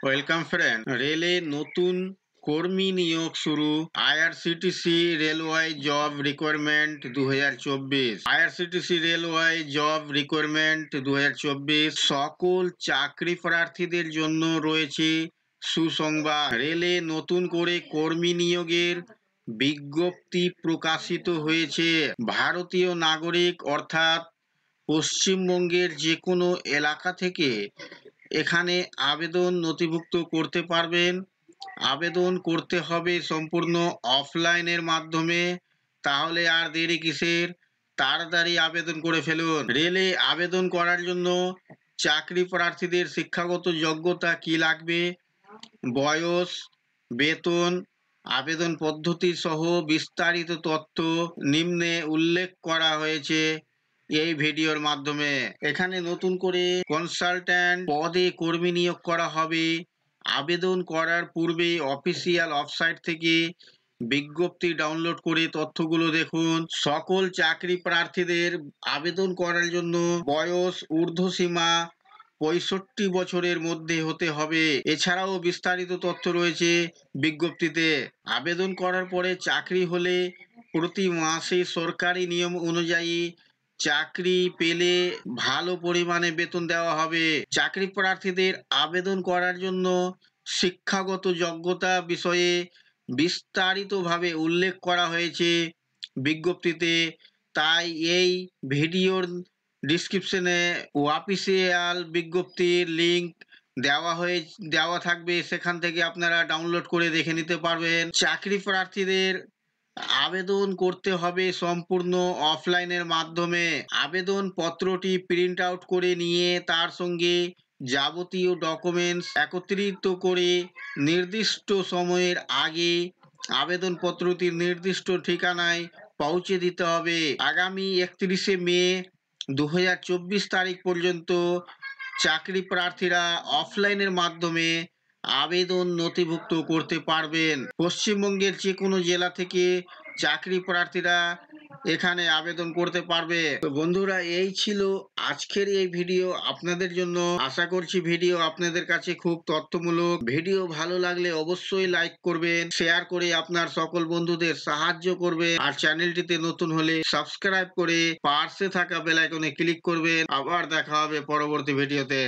Welcome friend. রেলে নতুন কর্মী নিয়োগ শুরু। IRCTC railway job requirement 2024। IRCTC railway job requirement 2024 সকল চাকরি প্রার্থীদের জন্য রয়েছে সুসংবাদ। রেলে নতুন করে কর্মী নিয়োগের বিজ্ঞপ্তি প্রকাশিত হয়েছে। ভারতীয় নাগরিক অর্থাৎ পশ্চিমবঙ্গের যে কোনো এলাকা থেকে এখানে আবেদন নথিভুক্ত করতে পারবেন। আবেদন করতে হবে সম্পূর্ণ অফলাইনের মাধ্যমে। তাহলে আর দেরি কিসের, তাড়াতাড়ি আবেদন করে ফেলুন। রেলে আবেদন করার জন্য চাকরি প্রার্থীদের শিক্ষাগত যোগ্যতা কি লাগবে, বয়স, বেতন, আবেদন পদ্ধতি সহ বিস্তারিত তথ্য নিম্নে উল্লেখ করা হয়েছে এই ভিডিওর মাধ্যমে। এখানে নতুন করে কনসালট্যান্ট পদে কর্মী নিয়োগ করা হবে। আবেদন করার পূর্বে অফিসিয়াল ওয়েবসাইট থেকে বিজ্ঞপ্তি ডাউনলোড করে তথ্যগুলো দেখুন। সকল চাকরি প্রার্থীদের আবেদন করার জন্য বয়স ঊর্ধ্বসীমা 65 বছরের মধ্যে হতে হবে। এছাড়াও বিস্তারিত তথ্য রয়েছে বিজ্ঞপ্তিতে। আবেদন করার পরে চাকরি হলে প্রতি মাসে সরকারি নিয়ম অনুযায়ী চাকরি পেলে ভালো পরিমাণে বেতন দেওয়া হবে। চাকরি প্রার্থীদের আবেদন করার জন্য শিক্ষাগত যোগ্যতা বিষয়ে বিস্তারিতভাবে উল্লেখ করা হয়েছে বিজ্ঞপ্তিতে। তাই এই ভিডিওর ডিসক্রিপশনে অফিসিয়াল বিজ্ঞপ্তির লিঙ্ক দেওয়া থাকবে, সেখান থেকে আপনারা ডাউনলোড করে দেখে নিতে পারবেন। চাকরি প্রার্থীদের আবেদন করতে হবে সম্পূর্ণ অফলাইনের মাধ্যমে। আবেদন পত্রটি প্রিন্ট আউট করে নিয়ে তার সঙ্গে যাবতীয় ডকুমেন্টস একত্রিত করে নির্দিষ্ট সময়ের আগে আবেদন পত্রটি নির্দিষ্ট ঠিকানায় পৌঁছে দিতে হবে। আগামী 31শে মে 2024 তারিখ পর্যন্ত চাকরি প্রার্থীরা অফলাইনের মাধ্যমে আবেদন নথিভুক্ত করতে পারবেন। পশ্চিমবঙ্গের যে কোনো জেলা থেকে চাকরি প্রার্থীরা এখানে আবেদন করতে পারবে। তো বন্ধুরা, এই ছিল আজকের এই ভিডিও আপনাদের জন্য। আশা করছি ভিডিও আপনাদের কাছে খুব তথ্যমূলক। ভিডিও ভালো লাগলে অবশ্যই লাইক করবেন, শেয়ার করে আপনার সকল বন্ধুদের সাহায্য করবেন। আর চ্যানেলটিতে নতুন হলে সাবস্ক্রাইব করে পাশে থাকা বেল আইকনে ক্লিক করবেন। আবার দেখা হবে পরবর্তী ভিডিওতে।